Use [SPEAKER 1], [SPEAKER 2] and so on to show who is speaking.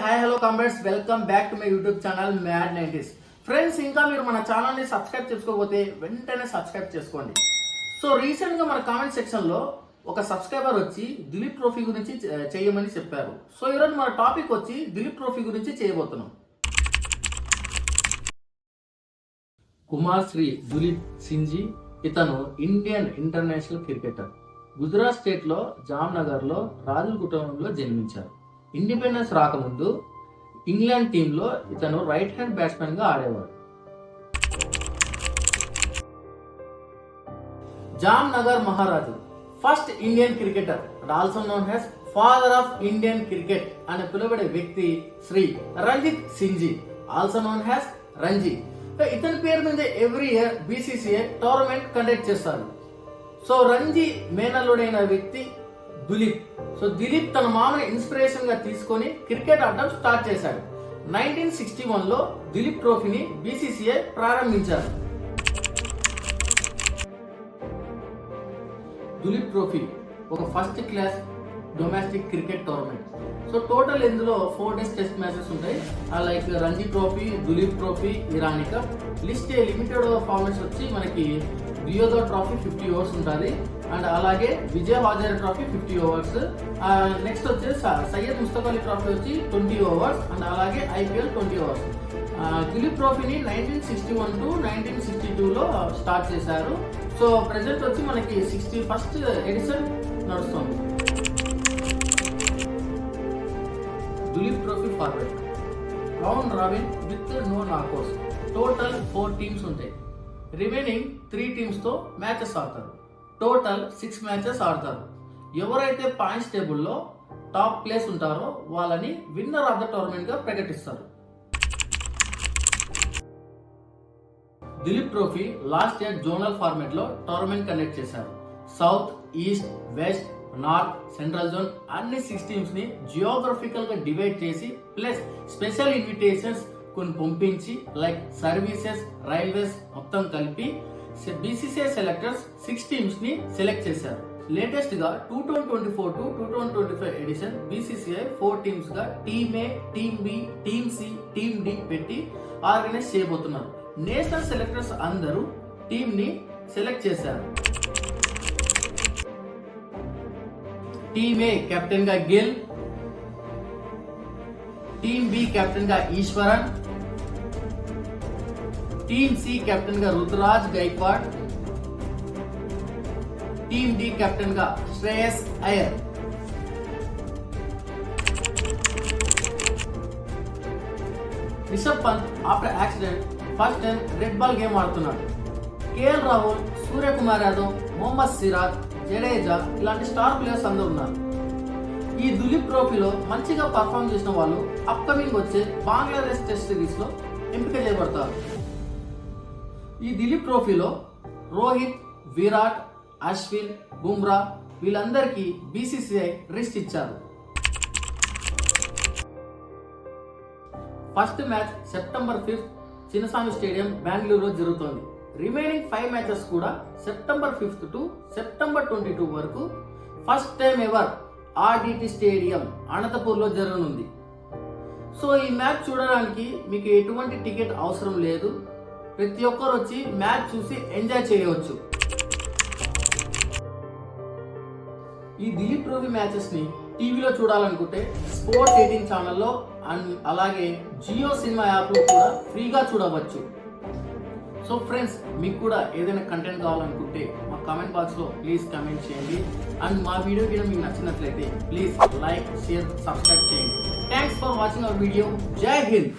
[SPEAKER 1] Hi hello comrades, welcome back to my YouTube channel mad 90s. Friends, ఇంకా మీరు మన ఛానల్ని సబ్స్క్రైబ్ చేసుకోకపోతే వెంటనే సబ్స్క్రైబ్ చేసుకోండి. సో రీసెంట్గా మన కామెంట్ సెక్షన్లో ఒక సబ్స్క్రైబర్ వచ్చి దిలీప్ ట్రోఫీ గురించి చేయమని చెప్పారు. సో ఈరోజు మన టాపిక్ వచ్చి దిలీప్ ట్రోఫీ గురించి చేయబోతున్నాం. కుమార్ శ్రీ దిలీప్ సింజీ ఇతను ఇండియన్ ఇంటర్నేషనల్ క్రికెటర్. గుజరాత్ స్టేట్లో జామ్నగర్లో రాజుల కుటుంబంలో జన్మించారు. ఇండిపెండెన్స్ రాకముందు ఇంగ్లాండ్ టీంలో ఇతను రైట్ హ్యాండ్ బ్యాట్స్మెన్ గా ఆడేవాడు. జామ్నగర్ మహారాజు first Indian cricketer, also known as father of Indian cricket అని పిలువబడే వ్యక్తి Shri Ranjit Sinhji, also known as Ranji. ఇతని పేరు మీద every year BCCI tournament conduct చేస్తారు. సో రంజీ మేనల్లుడైన వ్యక్తి దిలీప్. సో దిలీప్ తన మామని ఇన్స్పిరేషన్ గా తీసుకొని క్రికెట్ ఆడడం స్టార్ట్ చేశాడు. 1961 లో దిలీప్ ట్రోఫీని బీసీసీఐ ప్రారంభించారు. దిలీప్ ట్రోఫీ ఒక first class domestic cricket tournament. So total ఇందులో 4 డేస్ టెస్ట్ మ్యాచెస్ ఉంటాయి. Like Ranji trophy, Duleep trophy, Irani cup. Limited formats వచ్చి మనకి దియోదర్ ట్రోఫీ 50 ఓవర్స్ ఉంటుంది, అండ్ అలాగే Vijay Hazare trophy 50 overs. Next వచ్చేసి సయ్యద్ ముస్తఫా అలీ ట్రోఫీ వచ్చి 20 ఓవర్స్, అండ్ అలాగే ఐపీఎల్ 20 ఓవర్స్. దిలీప్ ట్రోఫీని 1961 టు 1962లో స్టార్ట్ చేశారు. సో ప్రెసెంట్ వచ్చి మనకి 61st ఎడిషన్ నడుస్తుంది. Dilip trophy format round robin with no knockouts. Total 4 teams ఉంటాయి. రిమైనింగ్ 3 టీమ్స్ తో మ్యాచెస్ ఆడతారు. టోటల్ 6 మ్యాచెస్ ఆడతారు. ఎవరైతే పాయింట్స్ టేబుల్లో టాప్ ప్లేస్ ఉంటారో వాళ్ళని విన్నర్ ఆఫ్ ద టోర్నమెంట్ గా ప్రకటిస్తారు. Dilip trophy last year zonal format లో టోర్నమెంట్ కండక్ట్ చేశారు. South, east, west, north, central zone అన్ని 6 టీమ్స్ ని జియోగ్రఫికల్ గా డివైడ్ చేసి ప్లస్ స్పెషల్ ఇన్విటేషన్స్ కొన్ని పంపించి లైక్ సర్వీసెస్, రైల్వేస్ మొత్తం కలిపి బీసీసీఐ సెలెక్టర్స్ 6 టీమ్స్ ని సెలెక్ట్ చేశారు. లేటెస్ట్ గా 2024 టు 2025 ఎడిషన్ బీసీసీఐ 4 టీమ్స్ గా team A, team B, team C, team D పెట్టి ఆర్గనైజ్ చేయబోతున్నారు. నేషనల్ సెలెక్టర్స్ అందరూ టీమ్ ని సెలెక్ట్ చేశారు. టీమ్ ఏ కెప్టెన్ గా గిల్, టీమ్ బి కెప్టెన్ గా ఈశ్వరన్, టీమ్ సి కెప్టెన్ గా Ruturaj Gaikwad, team D captain గా Shreyas Iyer. Rishabh Pant after accident first time red ball game ఆడుతున్నాడు. కేఎల్ రాహుల్, సూర్యకుమార్ యాదవ్, మొహమ్మద్ సిరాజ్, జడేజా ఇలాంటి స్టార్ ప్లేయర్స్ అందరూ ఉన్నారు. ఈ దిలీప్ ట్రోఫీలో మంచిగా పర్ఫామ్ చేసిన వాళ్ళు అప్కమింగ్ వచ్చే బంగ్లాదేశ్ టెస్ట్ సిరీస్ లో ఎంపిక చేయబడతారు. ఈ దిలీప్ ట్రోఫీలో రోహిత్, విరాట్, అశ్విన్, బుమ్రా వీళ్ళందరికీ బీసీసీఐ రిస్ట్ ఇచ్చారు. First match September 5th Chinnaswamy stadium బెంగళూరులో జరుగుతోంది. రిమైనింగ్ 5 మ్యాచెస్ కూడా సెప్టెంబర్ 5th టు సెప్టెంబర్ 22 వరకు first time ever RDT stadium Anantapur లో జరగనుంది. సో ఈ మ్యాచ్ చూడడానికి మీకు ఎటువంటి టికెట్ అవసరం లేదు. ప్రతి ఒక్కరు వచ్చి మ్యాచ్ చూసి ఎంజాయ్ చేయవచ్చు. ఈ దిలీప్ ట్రోఫీ మ్యాచెస్ ని టీవీలో చూడాలనుకుంటే స్పోర్ట్స్ 18 ఛానల్లో అండ్ అలాగే జియో సినిమా యాప్ లో కూడా ఫ్రీగా చూడవచ్చు. సో ఫ్రెండ్స్, మీకు కూడా ఏదైనా కంటెంట్ కావాలనుకుంటే మా కామెంట్ బాక్స్ లో ప్లీజ్ కామెంట్ చేయండి. అండ్ మా వీడియో కూడా మీకు నచ్చినట్లయితే ప్లీజ్ లైక్, షేర్, సబ్స్క్రైబ్ చేయండి. Thanks for watching our video. జై హింద్.